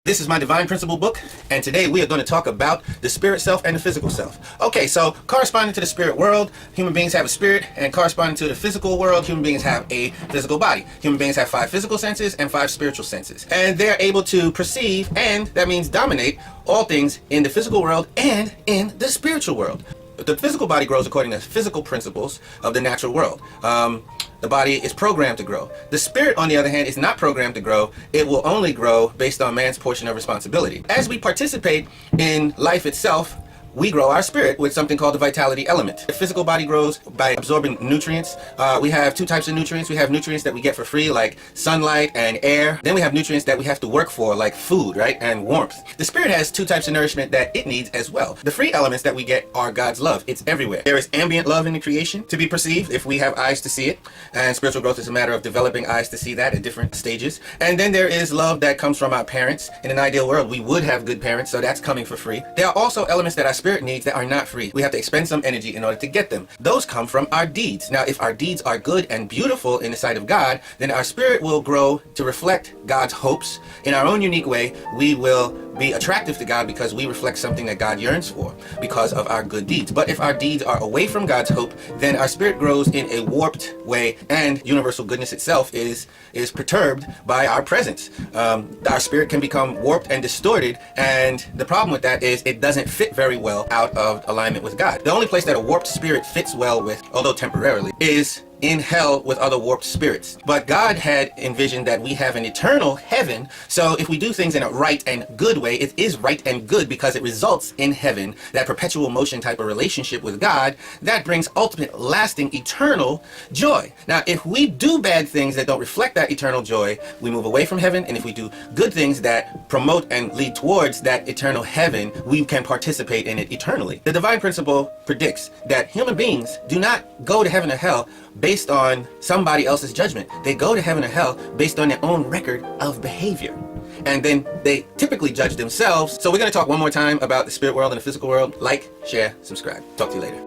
This is my Divine Principle book, and today we are going to talk about the spirit self and the physical self. Okay, so corresponding to the spirit world, human beings have a spirit, and corresponding to the physical world, human beings have a physical body. Human beings have 5 physical senses and 5 spiritual senses, and they're able to perceive, and that means dominate, all things in the physical world and in the spiritual world. The physical body grows according to physical principles of the natural world. The body is programmed to grow. The spirit, on the other hand, is not programmed to grow. It will only grow based on man's portion of responsibility. As we participate in life itself, we grow our spirit with something called the vitality element. The physical body grows by absorbing nutrients. We have 2 types of nutrients. We have nutrients that we get for free, like sunlight and air. Then we have nutrients that we have to work for, like food, right, and warmth. The spirit has 2 types of nourishment that it needs as well. The free elements that we get are God's love. It's everywhere. There is ambient love in the creation to be perceived if we have eyes to see it. And spiritual growth is a matter of developing eyes to see that at different stages. And then there is love that comes from our parents. In an ideal world, we would have good parents, so that's coming for free. There are also elements that our spirit needs that are not free. We have to expend some energy in order to get them. Those come from our deeds. Now, if our deeds are good and beautiful in the sight of God, then our spirit will grow to reflect God's hopes. In our own unique way, we will be attractive to God because we reflect something that God yearns for because of our good deeds. But if our deeds are away from God's hope, then our spirit grows in a warped way, and universal goodness itself is perturbed by our presence. Our spirit can become warped and distorted, and the problem with that is it doesn't fit very well out of alignment with God. The only place that a warped spirit fits well with, although temporarily, is in hell with other warped spirits. But God had envisioned that we have an eternal heaven, so if we do things in a right and good way, it is right and good because it results in heaven, that perpetual motion type of relationship with God that brings ultimate, lasting, eternal joy. Now, if we do bad things that don't reflect that eternal joy, we move away from heaven, and if we do good things that promote and lead towards that eternal heaven, we can participate in it eternally. The divine principle predicts that human beings do not go to heaven or hell based on somebody else's judgment. They go to heaven or hell based on their own record of behavior. And then they typically judge themselves. So we're going to talk one more time about the spirit world and the physical world. Like, share, subscribe. Talk to you later.